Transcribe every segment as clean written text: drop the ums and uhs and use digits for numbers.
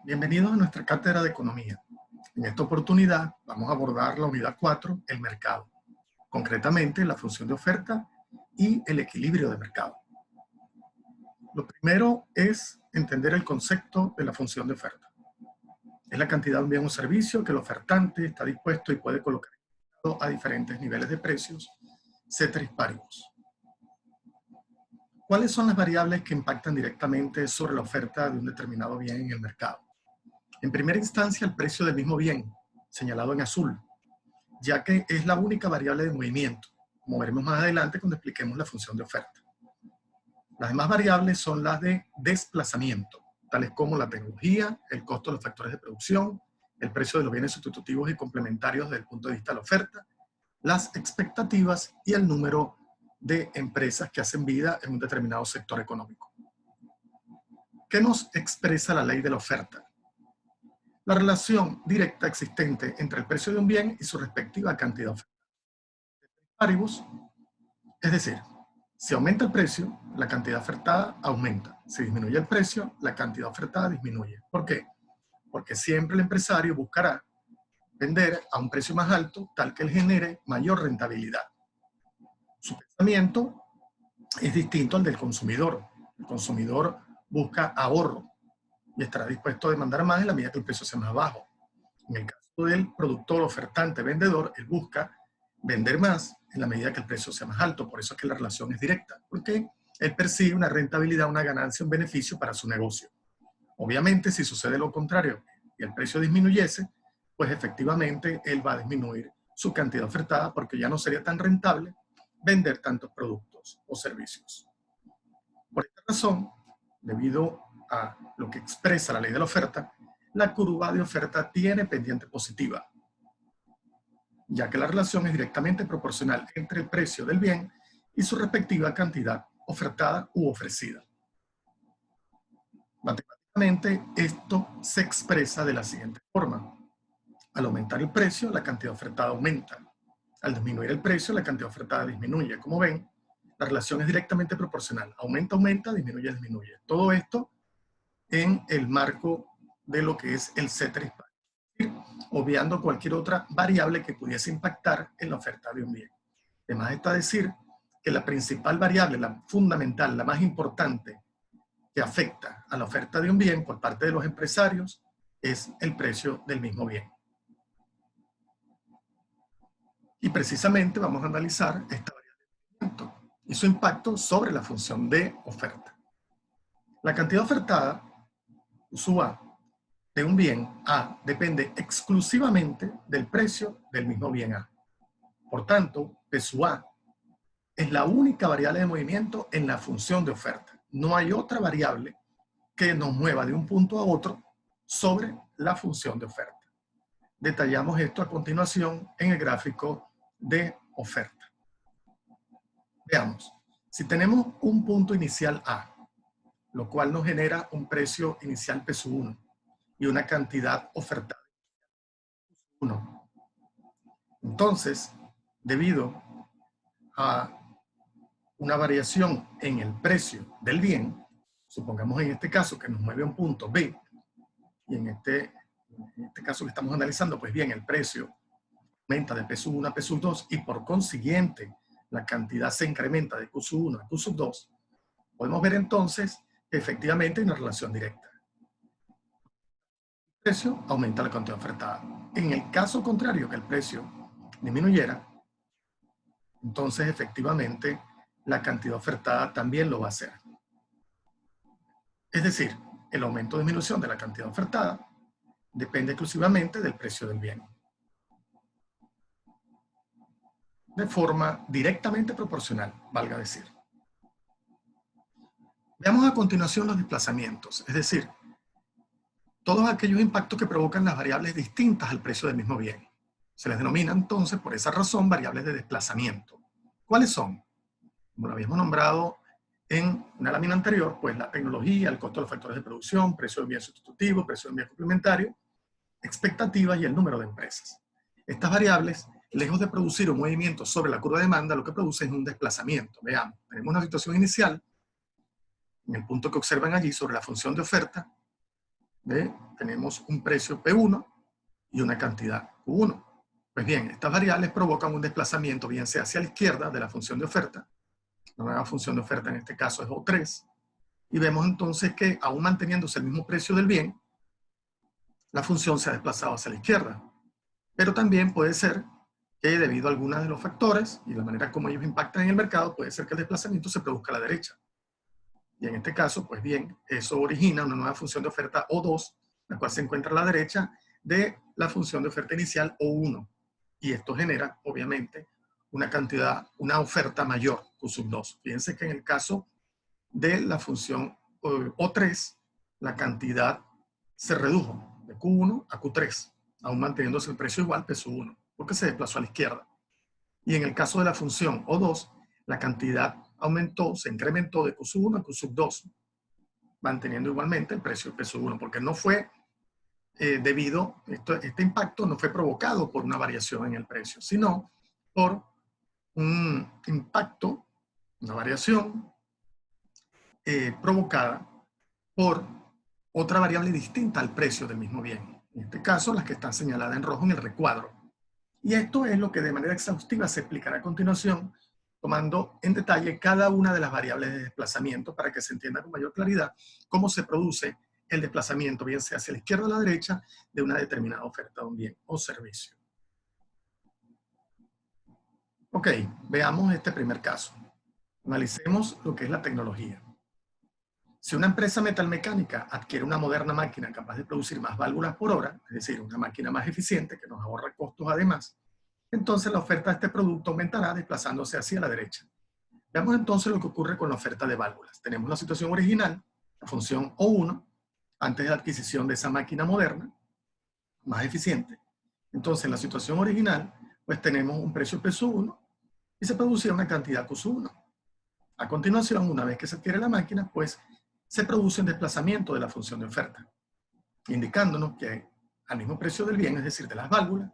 Bienvenidos a nuestra cátedra de Economía. En esta oportunidad vamos a abordar la unidad 4, el mercado. Concretamente, la función de oferta y el equilibrio de mercado. Lo primero es entender el concepto de la función de oferta. Es la cantidad de un bien o servicio que el ofertante está dispuesto y puede colocar a diferentes niveles de precios, ceteris paribus. ¿Cuáles son las variables que impactan directamente sobre la oferta de un determinado bien en el mercado? En primera instancia, el precio del mismo bien, señalado en azul, ya que es la única variable de movimiento, como veremos más adelante cuando expliquemos la función de oferta. Las demás variables son las de desplazamiento, tales como la tecnología, el costo de los factores de producción, el precio de los bienes sustitutivos y complementarios desde el punto de vista de la oferta, las expectativas y el número de empresas que hacen vida en un determinado sector económico. ¿Qué nos expresa la ley de la oferta? La relación directa existente entre el precio de un bien y su respectiva cantidad ofertada. Paribus, es decir, si aumenta el precio, la cantidad ofertada aumenta. Si disminuye el precio, la cantidad ofertada disminuye. ¿Por qué? Porque siempre el empresario buscará vender a un precio más alto, tal que él genere mayor rentabilidad. Su pensamiento es distinto al del consumidor. El consumidor busca ahorro y estará dispuesto a demandar más en la medida que el precio sea más bajo. En el caso del productor, ofertante, vendedor, él busca vender más en la medida que el precio sea más alto. Por eso es que la relación es directa, porque él percibe una rentabilidad, una ganancia, un beneficio para su negocio. Obviamente, si sucede lo contrario y el precio disminuyese, pues efectivamente él va a disminuir su cantidad ofertada porque ya no sería tan rentable vender tantos productos o servicios. Por esta razón, debido a lo que expresa la ley de la oferta, la curva de oferta tiene pendiente positiva, ya que la relación es directamente proporcional entre el precio del bien y su respectiva cantidad ofertada u ofrecida. Matemáticamente, esto se expresa de la siguiente forma. Al aumentar el precio, la cantidad ofertada aumenta. Al disminuir el precio, la cantidad ofertada disminuye. Como ven, la relación es directamente proporcional. Aumenta, aumenta, disminuye, disminuye. Todo esto en el marco de lo que es el ceteris paribus, obviando cualquier otra variable que pudiese impactar en la oferta de un bien. Además está decir que la principal variable, la fundamental, la más importante que afecta a la oferta de un bien por parte de los empresarios es el precio del mismo bien. Y precisamente vamos a analizar esta variable de movimiento y su impacto sobre la función de oferta. La cantidad ofertada, su A, de un bien A depende exclusivamente del precio del mismo bien A. Por tanto, P sub A es la única variable de movimiento en la función de oferta. No hay otra variable que nos mueva de un punto a otro sobre la función de oferta. Detallamos esto a continuación en el gráfico de oferta. Veamos, si tenemos un punto inicial A, lo cual nos genera un precio inicial P sub 1 y una cantidad ofertada 1. Entonces, debido a una variación en el precio del bien, supongamos en este caso que nos mueve a un punto B, y en este caso que estamos analizando, pues bien, el precio aumenta de P sub 1 a P sub 2 y por consiguiente la cantidad se incrementa de Q sub 1 a Q sub 2, podemos ver entonces que efectivamente hay una relación directa. El precio aumenta la cantidad ofertada. En el caso contrario, que el precio disminuyera, entonces efectivamente la cantidad ofertada también lo va a hacer. Es decir, el aumento o disminución de la cantidad ofertada depende exclusivamente del precio del bien, de forma directamente proporcional, valga decir. Veamos a continuación los desplazamientos, es decir, todos aquellos impactos que provocan las variables distintas al precio del mismo bien. Se les denomina entonces, por esa razón, variables de desplazamiento. ¿Cuáles son? Como lo habíamos nombrado en una lámina anterior, pues la tecnología, el costo de los factores de producción, precio del bien sustitutivo, precio del bien complementario, expectativas y el número de empresas. Estas variables, lejos de producir un movimiento sobre la curva de demanda, lo que produce es un desplazamiento. Veamos, tenemos una situación inicial, en el punto que observan allí sobre la función de oferta, tenemos un precio P1 y una cantidad Q1. Pues bien, estas variables provocan un desplazamiento, bien sea hacia la izquierda de la función de oferta, la nueva función de oferta en este caso es O3, y vemos entonces que aún manteniéndose el mismo precio del bien, la función se ha desplazado hacia la izquierda. Pero también puede ser que debido a algunos de los factores y la manera como ellos impactan en el mercado, puede ser que el desplazamiento se produzca a la derecha. Y en este caso, pues bien, eso origina una nueva función de oferta O2, la cual se encuentra a la derecha de la función de oferta inicial O1. Y esto genera, obviamente, una cantidad, una oferta mayor, Q sub 2. Fíjense que en el caso de la función O3, la cantidad se redujo de Q1 a Q3, aún manteniéndose el precio igual, P sub 1, porque se desplazó a la izquierda. Y en el caso de la función O2, la cantidad aumentó, se incrementó de Q sub 1 a Q sub 2, manteniendo igualmente el precio P sub 1, porque no fue este impacto no fue provocado por una variación en el precio, sino por un impacto, una variación provocada por otra variable distinta al precio del mismo bien. En este caso, las que están señaladas en rojo en el recuadro. Y esto es lo que de manera exhaustiva se explicará a continuación, tomando en detalle cada una de las variables de desplazamiento para que se entienda con mayor claridad cómo se produce el desplazamiento, bien sea hacia la izquierda o la derecha, de una determinada oferta de un bien o servicio. Ok, veamos este primer caso. Analicemos lo que es la tecnología. Si una empresa metalmecánica adquiere una moderna máquina capaz de producir más válvulas por hora, es decir, una máquina más eficiente que nos ahorra costos además, entonces la oferta de este producto aumentará desplazándose hacia la derecha. Veamos entonces lo que ocurre con la oferta de válvulas. Tenemos la situación original, la función O1, antes de la adquisición de esa máquina moderna, más eficiente. Entonces, en la situación original, pues tenemos un precio P sub 1 y se producía una cantidad Q sub 1. A continuación, una vez que se adquiere la máquina, pues se produce un desplazamiento de la función de oferta, indicándonos que al mismo precio del bien, es decir, de las válvulas,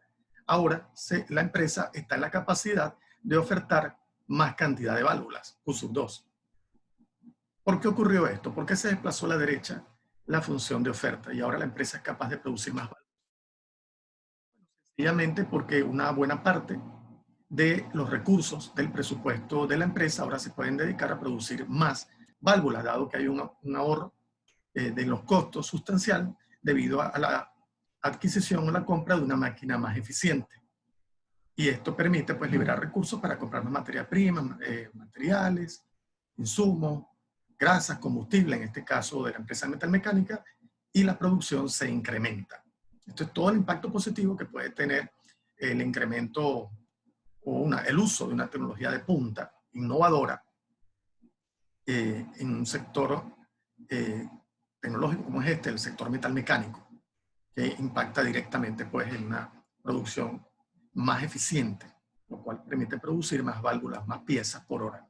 ahora la empresa está en la capacidad de ofertar más cantidad de válvulas, Q sub 2. ¿Por qué ocurrió esto? ¿Por qué se desplazó a la derecha la función de oferta y ahora la empresa es capaz de producir más válvulas? Sencillamente porque una buena parte de los recursos del presupuesto de la empresa ahora se pueden dedicar a producir más válvulas, dado que hay un ahorro de los costos sustancial debido a la adquisición o la compra de una máquina más eficiente. Y esto permite pues liberar recursos para comprar más materia prima, materiales, insumos, grasas, combustible, en este caso de la empresa metalmecánica, y la producción se incrementa. Esto es todo el impacto positivo que puede tener el incremento o el uso de una tecnología de punta, innovadora, en un sector tecnológico como es este, el sector metalmecánico, que impacta directamente pues, en una producción más eficiente, lo cual permite producir más válvulas, más piezas por hora.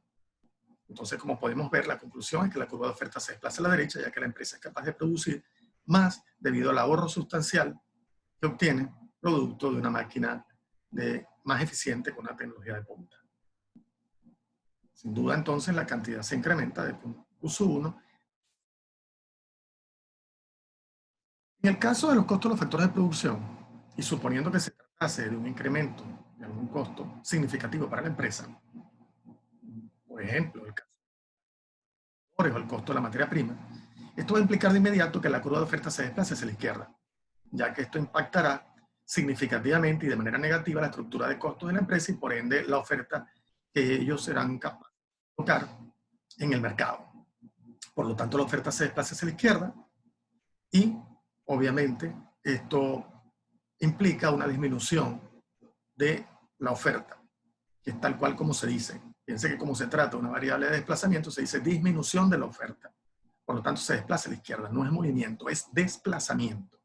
Entonces, como podemos ver, la conclusión es que la curva de oferta se desplaza a la derecha, ya que la empresa es capaz de producir más debido al ahorro sustancial que obtiene producto de una máquina más eficiente con una tecnología de punta. Sin duda, entonces, la cantidad se incrementa de Q sub 1. En el caso de los costos de los factores de producción, y suponiendo que se tratase de un incremento de algún costo significativo para la empresa, por ejemplo, el caso o el costo de la materia prima, esto va a implicar de inmediato que la curva de oferta se desplace hacia la izquierda, ya que esto impactará significativamente y de manera negativa la estructura de costos de la empresa y por ende la oferta que ellos serán capaces de colocar en el mercado. Por lo tanto, la oferta se desplaza hacia la izquierda y obviamente esto implica una disminución de la oferta, que es tal cual como se dice. Piense que como se trata de una variable de desplazamiento, se dice disminución de la oferta. Por lo tanto, se desplaza a la izquierda. No es movimiento, es desplazamiento.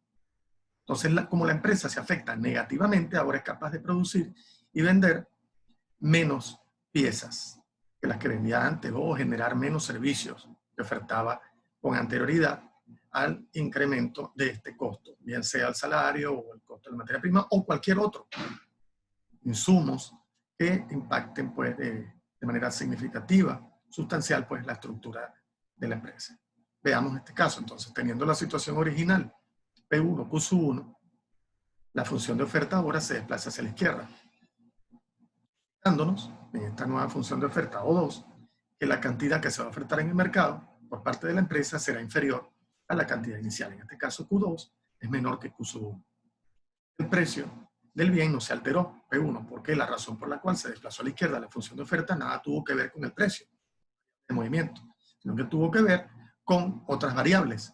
Entonces, como la empresa se afecta negativamente, ahora es capaz de producir y vender menos piezas que las que vendía antes o generar menos servicios que ofertaba con anterioridad al incremento de este costo, bien sea el salario o el costo de la materia prima o cualquier otro insumos que impacten pues, de manera significativa, sustancial, pues la estructura de la empresa. Veamos este caso. Entonces, teniendo la situación original P1, Q1, la función de oferta ahora se desplaza hacia la izquierda, dándonos en esta nueva función de oferta O2 que la cantidad que se va a ofertar en el mercado por parte de la empresa será inferior a la cantidad inicial. En este caso Q2 es menor que Q1. El precio del bien no se alteró, P1, porque la razón por la cual se desplazó a la izquierda la función de oferta nada tuvo que ver con el precio de movimiento, sino que tuvo que ver con otras variables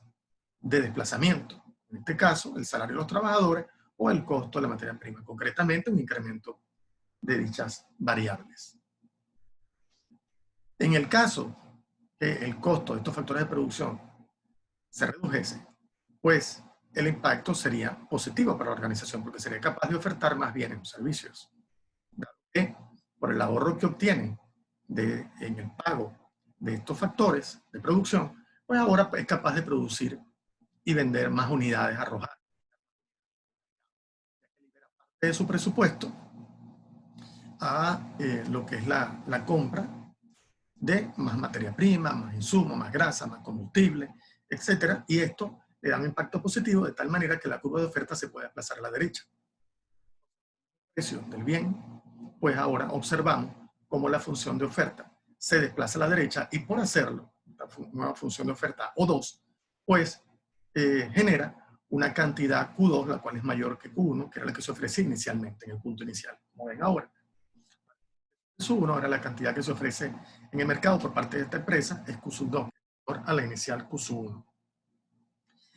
de desplazamiento. En este caso, el salario de los trabajadores o el costo de la materia prima, concretamente un incremento de dichas variables. En el caso que el costo de estos factores de producción se redujese, pues el impacto sería positivo para la organización porque sería capaz de ofertar más bienes o servicios. Dado que por el ahorro que obtienen en el pago de estos factores de producción, pues ahora es capaz de producir y vender más unidades arrojadas de su presupuesto a lo que es la compra de más materia prima, más insumos, más grasa, más combustible, etcétera, y esto le da un impacto positivo de tal manera que la curva de oferta se puede desplazar a la derecha. El precio del bien, pues ahora observamos cómo la función de oferta se desplaza a la derecha y por hacerlo, la nueva función de oferta O2, pues genera una cantidad Q2, la cual es mayor que Q1, que era la que se ofrecía inicialmente en el punto inicial, como ven ahora. Q1, ahora la cantidad que se ofrece en el mercado por parte de esta empresa es Q2, a la inicial Q1.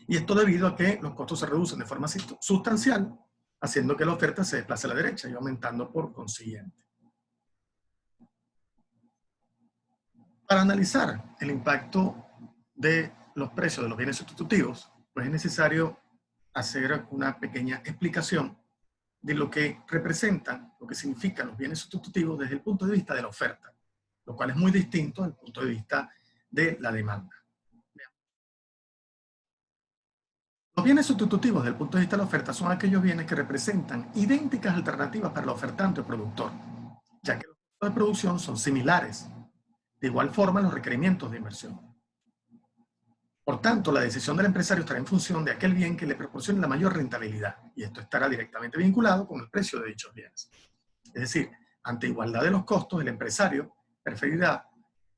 Y esto debido a que los costos se reducen de forma sustancial, haciendo que la oferta se desplace a la derecha y aumentando por consiguiente. Para analizar el impacto de los precios de los bienes sustitutivos, pues es necesario hacer una pequeña explicación de lo que representan, lo que significan los bienes sustitutivos desde el punto de vista de la oferta, lo cual es muy distinto al punto de vista de la demanda. Los bienes sustitutivos desde el punto de vista de la oferta son aquellos bienes que representan idénticas alternativas para el ofertante o productor, ya que los costos de producción son similares. De igual forma, los requerimientos de inversión. Por tanto, la decisión del empresario estará en función de aquel bien que le proporcione la mayor rentabilidad, y esto estará directamente vinculado con el precio de dichos bienes. Es decir, ante igualdad de los costos, el empresario preferirá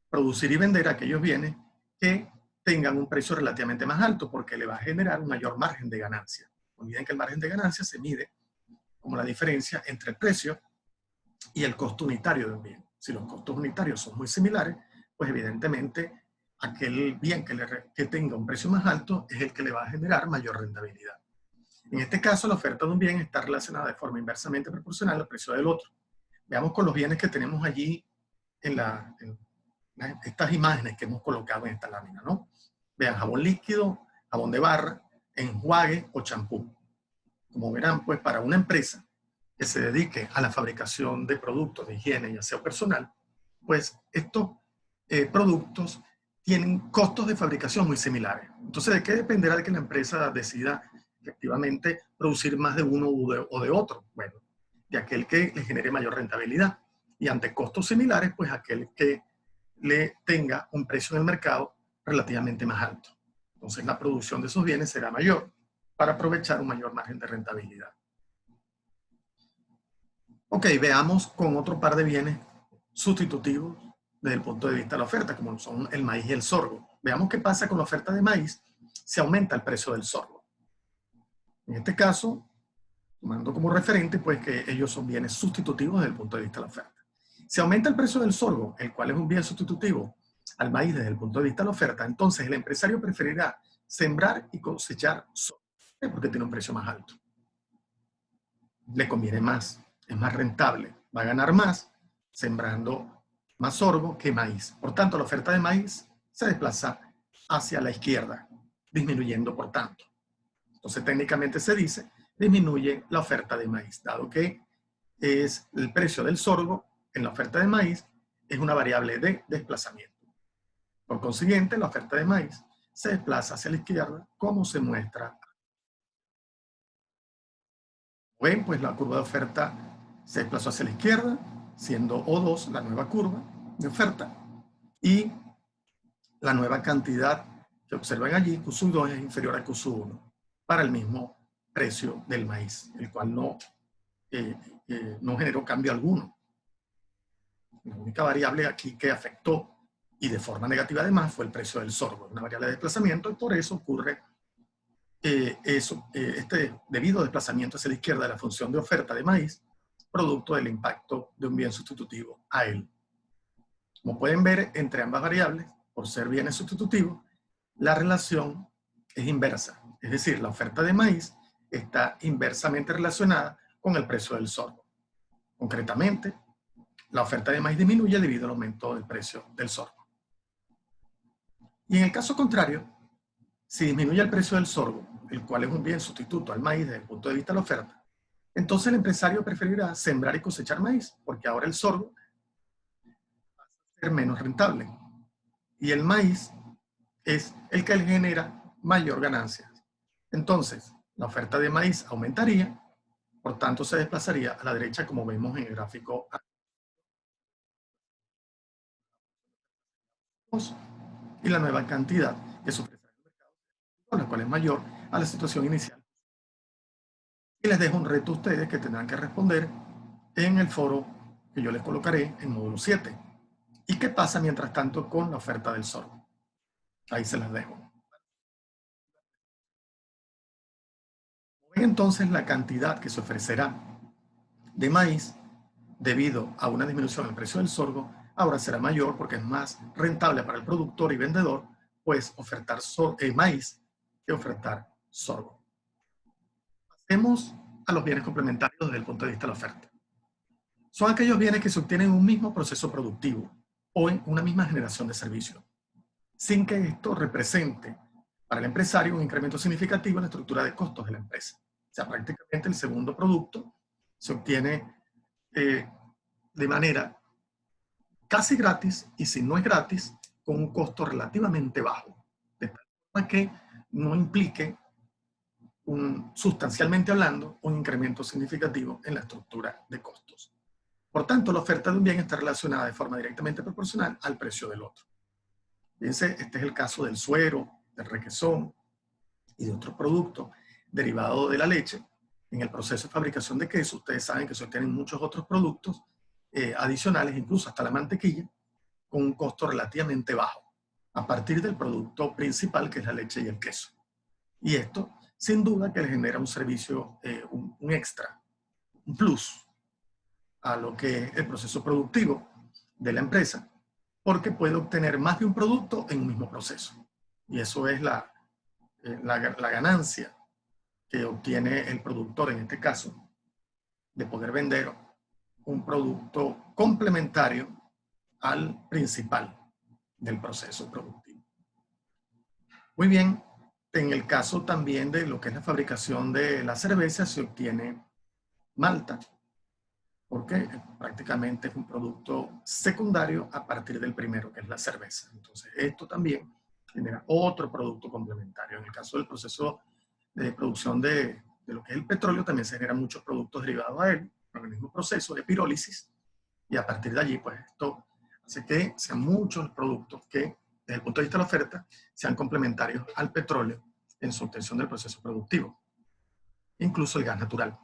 producir y vender aquellos bienes que tengan un precio relativamente más alto porque le va a generar un mayor margen de ganancia. No olviden que el margen de ganancia se mide como la diferencia entre el precio y el costo unitario de un bien. Si los costos unitarios son muy similares, pues evidentemente aquel bien que tenga un precio más alto es el que le va a generar mayor rentabilidad. En este caso, la oferta de un bien está relacionada de forma inversamente proporcional al precio del otro. Veamos con los bienes que tenemos allí en estas imágenes que hemos colocado en esta lámina, ¿no? Vean, jabón líquido, jabón de barra, enjuague o champú. Como verán, pues para una empresa que se dedique a la fabricación de productos de higiene y aseo personal, pues estos productos tienen costos de fabricación muy similares. Entonces, ¿de qué dependerá de que la empresa decida efectivamente producir más de uno o de otro? Bueno, de aquel que le genere mayor rentabilidad. Y ante costos similares, pues aquel que le tenga un precio en el mercado relativamente más alto. Entonces, la producción de esos bienes será mayor para aprovechar un mayor margen de rentabilidad. Ok, veamos con otro par de bienes sustitutivos desde el punto de vista de la oferta, como son el maíz y el sorgo. Veamos qué pasa con la oferta de maíz si aumenta el precio del sorgo. En este caso, tomando como referente, pues que ellos son bienes sustitutivos desde el punto de vista de la oferta. Si aumenta el precio del sorgo, el cual es un bien sustitutivo al maíz desde el punto de vista de la oferta, entonces el empresario preferirá sembrar y cosechar sorgo, porque tiene un precio más alto. Le conviene más, es más rentable, va a ganar más sembrando más sorgo que maíz. Por tanto, la oferta de maíz se desplaza hacia la izquierda, disminuyendo por tanto. Entonces, técnicamente se dice, disminuye la oferta de maíz, dado que es el precio del sorgo en la oferta de maíz es una variable de desplazamiento. Por consiguiente, la oferta de maíz se desplaza hacia la izquierda, como se muestra. Ven, pues la curva de oferta se desplazó hacia la izquierda, siendo O2 la nueva curva de oferta, y la nueva cantidad que observan allí, Q2 es inferior a Q1. para el mismo precio del maíz, el cual no generó cambio alguno. La única variable aquí que afectó y de forma negativa además fue el precio del sorgo, una variable de desplazamiento, y por eso ocurre este debido desplazamiento hacia la izquierda de la función de oferta de maíz, producto del impacto de un bien sustitutivo a él. Como pueden ver, entre ambas variables, por ser bienes sustitutivos, la relación es inversa. Es decir, la oferta de maíz está inversamente relacionada con el precio del sorgo. Concretamente, la oferta de maíz disminuye debido al aumento del precio del sorgo. Y en el caso contrario, si disminuye el precio del sorgo, el cual es un bien sustituto al maíz desde el punto de vista de la oferta, entonces el empresario preferirá sembrar y cosechar maíz, porque ahora el sorgo va a ser menos rentable. Y el maíz es el que le genera mayor ganancia. Entonces, la oferta de maíz aumentaría, por tanto se desplazaría a la derecha como vemos en el gráfico. Y la nueva cantidad que se ofrece en el mercado, la cual es mayor a la situación inicial. Y les dejo un reto a ustedes que tendrán que responder en el foro que yo les colocaré en módulo 7. ¿Y qué pasa mientras tanto con la oferta del sorgo? Ahí se las dejo. Ven entonces la cantidad que se ofrecerá de maíz debido a una disminución en el precio del sorgo, ahora será mayor porque es más rentable para el productor y vendedor, pues ofertar maíz que ofertar sorgo. Pasemos a los bienes complementarios desde el punto de vista de la oferta. Son aquellos bienes que se obtienen en un mismo proceso productivo o en una misma generación de servicios, sin que esto represente para el empresario un incremento significativo en la estructura de costos de la empresa. O sea, prácticamente el segundo producto se obtiene de manera casi gratis, y si no es gratis, con un costo relativamente bajo, de tal forma que no implique, sustancialmente hablando, un incremento significativo en la estructura de costos. Por tanto, la oferta de un bien está relacionada de forma directamente proporcional al precio del otro. Fíjense, este es el caso del suero, del requesón y de otros productos derivados de la leche. En el proceso de fabricación de queso, ustedes saben que se obtienen muchos otros productos adicionales, incluso hasta la mantequilla, con un costo relativamente bajo, a partir del producto principal, que es la leche y el queso. Y esto, sin duda, que le genera un servicio, un extra, un plus a lo que es el proceso productivo de la empresa, porque puede obtener más de un producto en un mismo proceso. Y eso es la ganancia que obtiene el productor, en este caso, de poder vender un producto complementario al principal del proceso productivo. Muy bien, en el caso también de lo que es la fabricación de la cerveza, se obtiene malta, porque prácticamente es un producto secundario a partir del primero, que es la cerveza. Entonces, esto también genera otro producto complementario. En el caso del proceso de producción de lo que es el petróleo, también se generan muchos productos derivados a él, con el mismo proceso de pirólisis, y a partir de allí, pues esto hace que sean muchos los productos que, desde el punto de vista de la oferta, sean complementarios al petróleo en su obtención del proceso productivo, incluso el gas natural.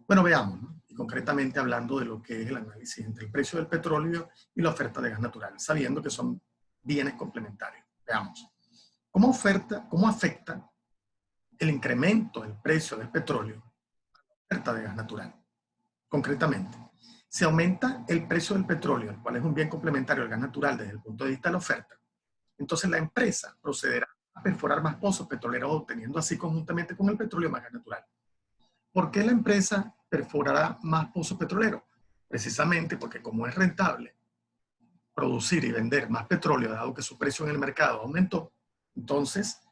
Bueno, veamos, ¿no? Y concretamente hablando de lo que es el análisis entre el precio del petróleo y la oferta de gas natural, sabiendo que son bienes complementarios. Veamos. ¿Cómo afecta el incremento del precio del petróleo a la oferta de gas natural? Concretamente, si aumenta el precio del petróleo, el cual es un bien complementario al gas natural desde el punto de vista de la oferta, entonces la empresa procederá a perforar más pozos petroleros, obteniendo así conjuntamente con el petróleo más gas natural. ¿Por qué la empresa perforará más pozos petroleros? Precisamente porque como es rentable producir y vender más petróleo, dado que su precio en el mercado aumentó, entonces,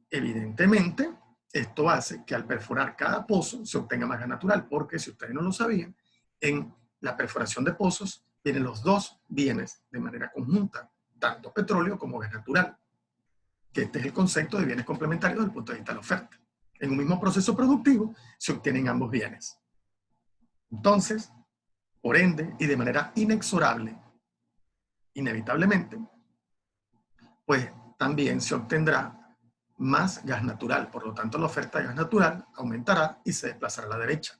evidentemente, esto hace que al perforar cada pozo se obtenga más gas natural, porque si ustedes no lo sabían, en la perforación de pozos tienen los dos bienes de manera conjunta, tanto petróleo como gas natural, que este es el concepto de bienes complementarios desde el punto de vista de la oferta. En un mismo proceso productivo se obtienen ambos bienes. Entonces, por ende, y de manera inexorable, inevitablemente, pues también se obtendrá más gas natural. Por lo tanto, la oferta de gas natural aumentará y se desplazará a la derecha,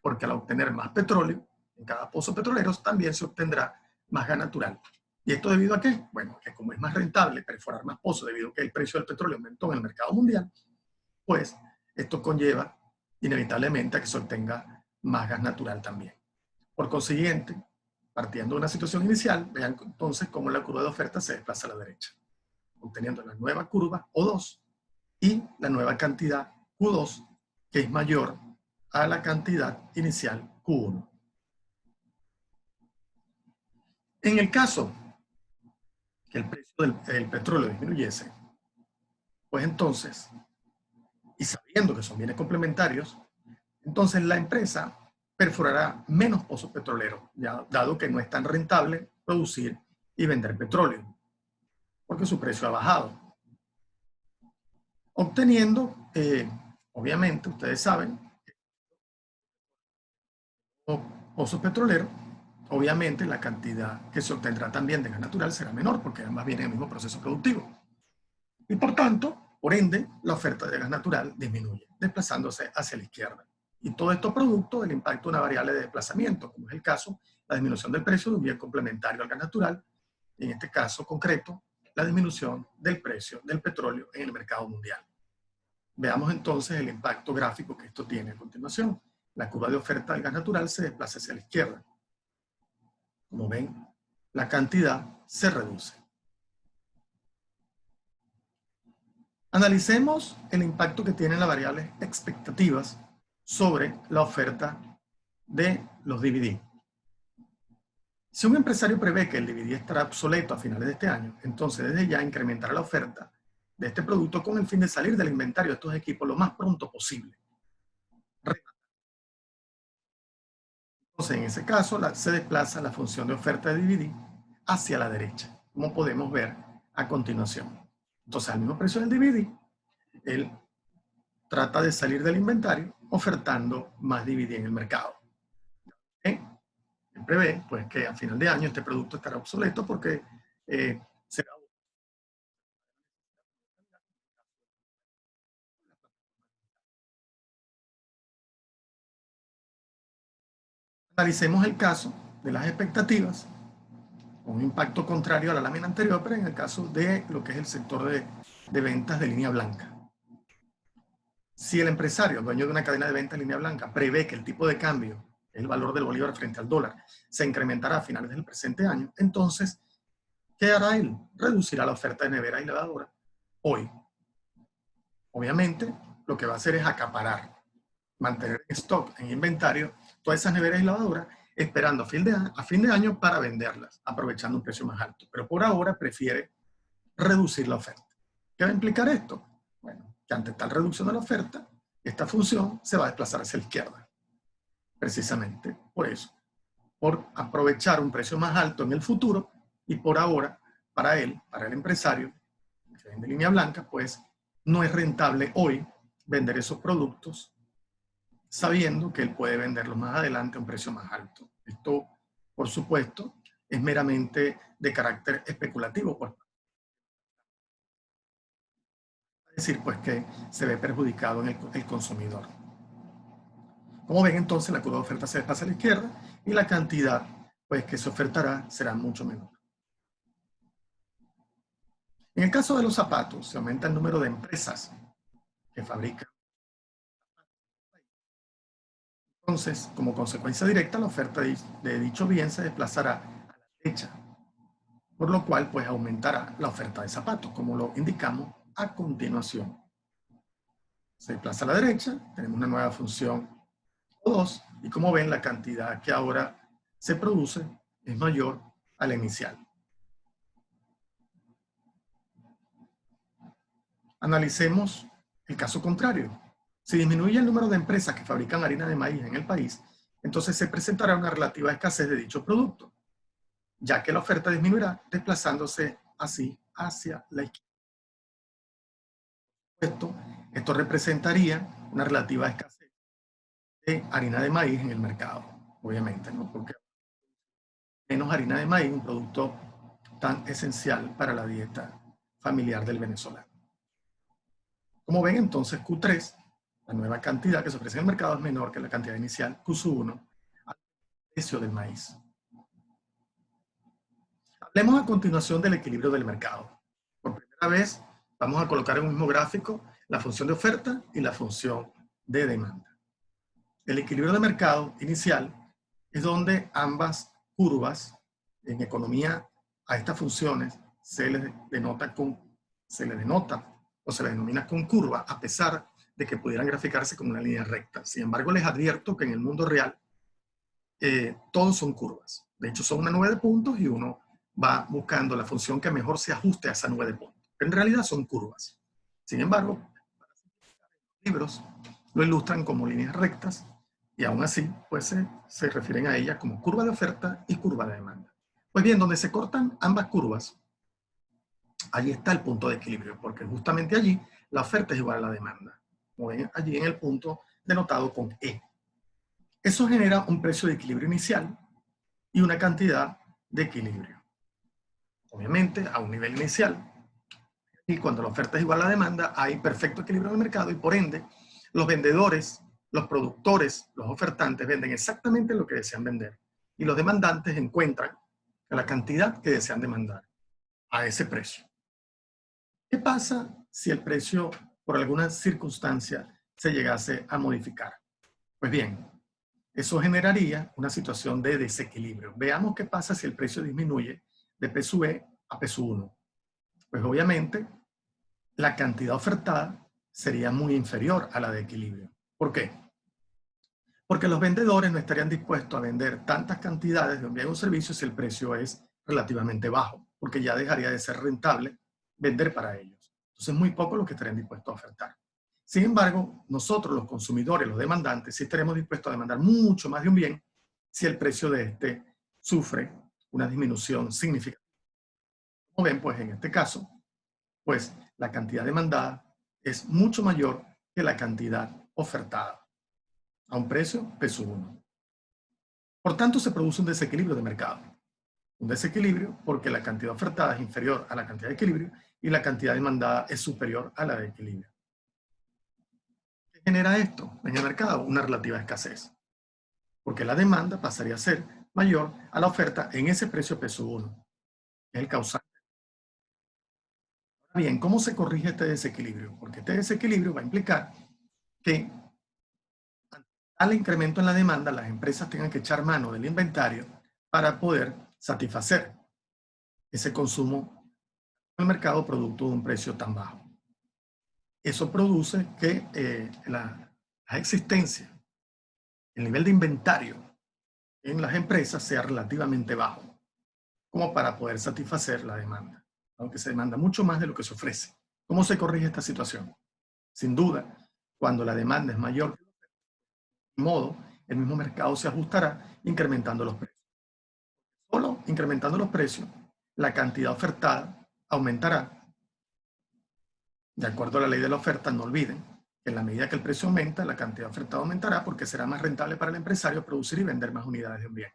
porque al obtener más petróleo en cada pozo petrolero también se obtendrá más gas natural. ¿Y esto debido a qué? Bueno, que como es más rentable perforar más pozos debido a que el precio del petróleo aumentó en el mercado mundial, pues esto conlleva inevitablemente a que se obtenga más gas natural también. Por consiguiente, partiendo de una situación inicial, vean entonces cómo la curva de oferta se desplaza a la derecha, obteniendo la nueva curva O2 y la nueva cantidad Q2, que es mayor a la cantidad inicial Q1. En el caso que el precio del petróleo disminuyese, pues entonces, y sabiendo que son bienes complementarios, entonces la empresa perforará menos pozos petroleros, ya, dado que no es tan rentable producir y vender petróleo, porque su precio ha bajado. Obteniendo, obviamente, ustedes saben, pozos petroleros, obviamente la cantidad que se obtendrá también de gas natural será menor, porque ambas vienen en el mismo proceso productivo. Y por tanto, por ende, la oferta de gas natural disminuye, desplazándose hacia la izquierda. Y todo esto producto del impacto de una variable de desplazamiento, como es el caso, la disminución del precio de un bien complementario al gas natural, y en este caso concreto, la disminución del precio del petróleo en el mercado mundial. Veamos entonces el impacto gráfico que esto tiene a continuación. La curva de oferta del gas natural se desplaza hacia la izquierda. Como ven, la cantidad se reduce. Analicemos el impacto que tienen las variables expectativas sobre la oferta de los DVD. Si un empresario prevé que el DVD estará obsoleto a finales de este año, entonces desde ya incrementará la oferta de este producto con el fin de salir del inventario de estos equipos lo más pronto posible. Entonces, en ese caso, se desplaza la función de oferta de DVD hacia la derecha, como podemos ver a continuación. Entonces, al mismo precio del DVD, él trata de salir del inventario ofertando más DVD en el mercado. Él prevé pues, que a final de año este producto estará obsoleto porque será. Analicemos el caso de las expectativas, un impacto contrario a la lámina anterior, pero en el caso de lo que es el sector de ventas de línea blanca. Si el empresario, dueño de una cadena de ventas en línea blanca, prevé que el tipo de cambio, el valor del bolívar frente al dólar, se incrementará a finales del presente año, entonces, ¿qué hará él? Reducirá la oferta de nevera y lavadora hoy. Obviamente, lo que va a hacer es acaparar, mantener en stock, en inventario, todas esas neveras y lavadoras, esperando a fin de año para venderlas, aprovechando un precio más alto. Pero por ahora prefiere reducir la oferta. ¿Qué va a implicar esto? Bueno, que ante tal reducción de la oferta, esta función se va a desplazar hacia la izquierda. Precisamente por eso. Por aprovechar un precio más alto en el futuro y por ahora, para él, para el empresario que vende línea blanca, pues no es rentable hoy vender esos productos sabiendo que él puede venderlos más adelante a un precio más alto. Esto, por supuesto, es meramente de carácter especulativo, es decir, pues que se ve perjudicado en el consumidor. Como ven, entonces la curva de oferta se desplaza a la izquierda y la cantidad pues, que se ofertará será mucho menor. En el caso de los zapatos, se aumenta el número de empresas que fabrican. Entonces, como consecuencia directa, la oferta de dicho bien se desplazará a la derecha, por lo cual pues aumentará la oferta de zapatos, como lo indicamos a continuación. Se desplaza a la derecha, tenemos una nueva función O2, y como ven, la cantidad que ahora se produce es mayor a la inicial. Analicemos el caso contrario. Si disminuye el número de empresas que fabrican harina de maíz en el país, entonces se presentará una relativa escasez de dicho producto, ya que la oferta disminuirá desplazándose así hacia la izquierda. Esto representaría una relativa escasez de harina de maíz en el mercado, obviamente, ¿no? Porque menos harina de maíz, un producto tan esencial para la dieta familiar del venezolano. Como ven, entonces Q3, la nueva cantidad que se ofrece en el mercado, es menor que la cantidad inicial Q1 al precio del maíz. Hablemos a continuación del equilibrio del mercado. Por primera vez, vamos a colocar en un mismo gráfico la función de oferta y la función de demanda. El equilibrio de mercado inicial es donde ambas curvas, en economía a estas funciones se les denota o se les denomina con curva, a pesar de que pudieran graficarse como una línea recta. Sin embargo, les advierto que en el mundo real todos son curvas. De hecho, son una nube de puntos y uno va buscando la función que mejor se ajuste a esa nube de puntos. En realidad son curvas. Sin embargo, los libros lo ilustran como líneas rectas y aún así pues se refieren a ellas como curva de oferta y curva de demanda. Pues bien, donde se cortan ambas curvas, allí está el punto de equilibrio, porque justamente allí la oferta es igual a la demanda, como ven allí en el punto denotado con E. Eso genera un precio de equilibrio inicial y una cantidad de equilibrio. Obviamente, a un nivel inicial, y cuando la oferta es igual a la demanda, hay perfecto equilibrio en el mercado y por ende, los vendedores, los productores, los ofertantes venden exactamente lo que desean vender y los demandantes encuentran la cantidad que desean demandar a ese precio. ¿Qué pasa si el precio, por alguna circunstancia, se llegase a modificar? Pues bien, eso generaría una situación de desequilibrio. Veamos qué pasa si el precio disminuye de P sub E a P sub 1. Pues obviamente la cantidad ofertada sería muy inferior a la de equilibrio. ¿Por qué? Porque los vendedores no estarían dispuestos a vender tantas cantidades de un bien o servicio si el precio es relativamente bajo, porque ya dejaría de ser rentable vender para ellos. Entonces, muy poco lo que estarían dispuestos a ofertar. Sin embargo, nosotros, los consumidores, los demandantes, sí estaremos dispuestos a demandar mucho más de un bien si el precio de este sufre una disminución significativa. Como ven, pues en este caso, pues la cantidad demandada es mucho mayor que la cantidad ofertada a un precio P sub 1. Por tanto, se produce un desequilibrio de mercado. Un desequilibrio porque la cantidad ofertada es inferior a la cantidad de equilibrio y la cantidad demandada es superior a la de equilibrio. ¿Qué genera esto en el mercado? Una relativa escasez, porque la demanda pasaría a ser mayor a la oferta en ese precio P sub 1. Es el causante. Bien, ¿cómo se corrige este desequilibrio? Porque este desequilibrio va a implicar que al incremento en la demanda, las empresas tengan que echar mano del inventario para poder satisfacer ese consumo en el mercado producto de un precio tan bajo. Eso produce que la existencia, el nivel de inventario en las empresas sea relativamente bajo, como para poder satisfacer la demanda, aunque se demanda mucho más de lo que se ofrece. ¿Cómo se corrige esta situación? Sin duda, cuando la demanda es mayor, de modo, el mismo mercado se ajustará incrementando los precios. Solo incrementando los precios, la cantidad ofertada aumentará. De acuerdo a la ley de la oferta, no olviden que en la medida que el precio aumenta, la cantidad ofertada aumentará porque será más rentable para el empresario producir y vender más unidades de un bien.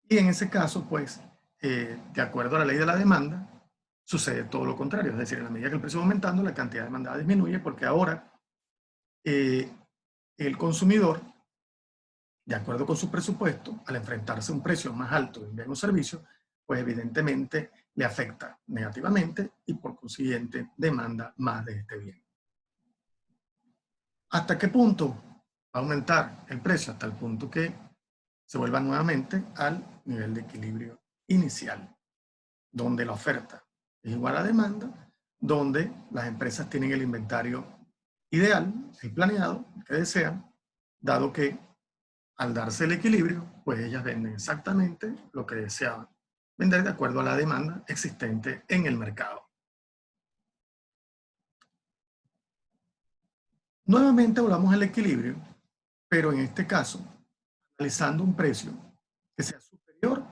Y en ese caso, pues, de acuerdo a la ley de la demanda, sucede todo lo contrario. Es decir, en la medida que el precio va aumentando, la cantidad demandada disminuye porque ahora el consumidor, de acuerdo con su presupuesto, al enfrentarse a un precio más alto de un bien o servicio, pues evidentemente le afecta negativamente y por consiguiente demanda más de este bien. ¿Hasta qué punto va a aumentar el precio? Hasta el punto que se vuelva nuevamente al nivel de equilibrio inicial, donde la oferta es igual a la demanda, donde las empresas tienen el inventario ideal, el planeado, que desean, dado que al darse el equilibrio, pues ellas venden exactamente lo que deseaban vender de acuerdo a la demanda existente en el mercado. Nuevamente volvamos al equilibrio, pero en este caso, analizando un precio que sea superior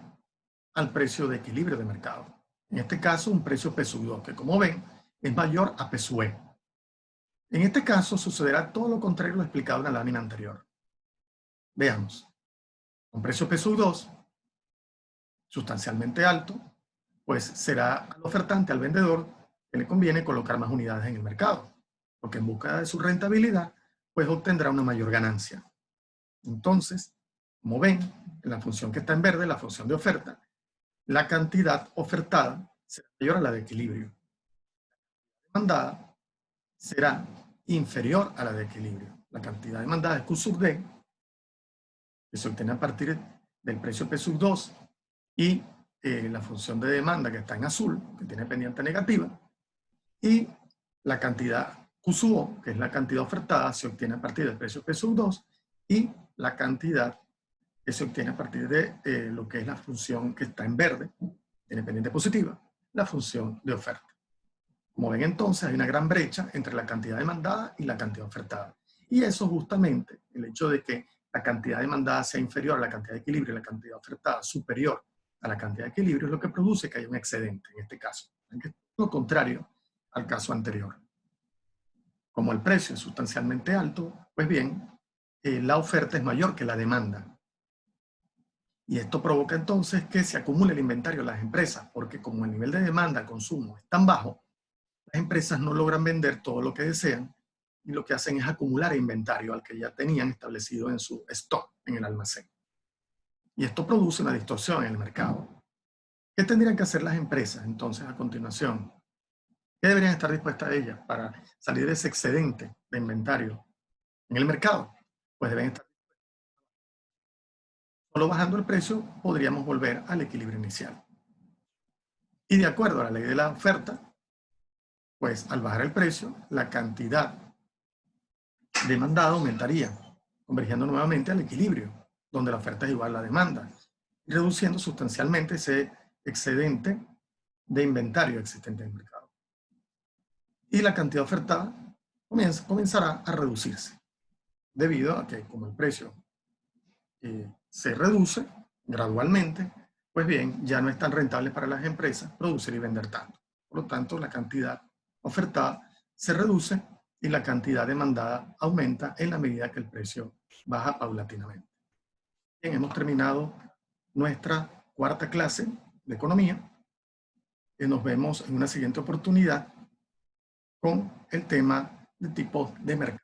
al precio de equilibrio de mercado. En este caso, un precio P sub 2, que como ven, es mayor a P sub E. En este caso, sucederá todo lo contrario a lo explicado en la lámina anterior. Veamos. Un precio P sub 2, sustancialmente alto, pues será al ofertante, al vendedor, que le conviene colocar más unidades en el mercado, porque en busca de su rentabilidad, pues obtendrá una mayor ganancia. Entonces, como ven, en la función que está en verde, la función de oferta, la cantidad ofertada será mayor a la de equilibrio. La demandada será inferior a la de equilibrio. La cantidad demandada es Q sub D, que se obtiene a partir del precio P sub 2 y la función de demanda que está en azul, que tiene pendiente negativa, y la cantidad Q sub O, que es la cantidad ofertada, se obtiene a partir del precio P sub 2 y la cantidad que se obtiene a partir de lo que es la función que está en verde, tiene pendiente positiva, la función de oferta. Como ven entonces, hay una gran brecha entre la cantidad demandada y la cantidad ofertada. Y eso justamente, el hecho de que la cantidad demandada sea inferior a la cantidad de equilibrio y la cantidad ofertada superior a la cantidad de equilibrio, es lo que produce que haya un excedente en este caso. Es lo contrario al caso anterior. Como el precio es sustancialmente alto, pues bien, la oferta es mayor que la demanda. Y esto provoca entonces que se acumule el inventario de las empresas, porque como el nivel de demanda, consumo es tan bajo, las empresas no logran vender todo lo que desean y lo que hacen es acumular inventario al que ya tenían establecido en su stock, en el almacén. Y esto produce una distorsión en el mercado. ¿Qué tendrían que hacer las empresas entonces a continuación? ¿Qué deberían estar dispuestas a ellas para salir de ese excedente de inventario en el mercado? Pues deben estar solo bajando el precio podríamos volver al equilibrio inicial. Y de acuerdo a la ley de la oferta, pues al bajar el precio, la cantidad demandada aumentaría, convergiendo nuevamente al equilibrio, donde la oferta es igual a la demanda, y reduciendo sustancialmente ese excedente de inventario existente en el mercado. Y la cantidad ofertada comenzará a reducirse, debido a que como el precio se reduce gradualmente, pues bien, ya no es tan rentable para las empresas producir y vender tanto. Por lo tanto, la cantidad ofertada se reduce y la cantidad demandada aumenta en la medida que el precio baja paulatinamente. Bien, hemos terminado nuestra cuarta clase de economía y nos vemos en una siguiente oportunidad con el tema de tipos de mercado.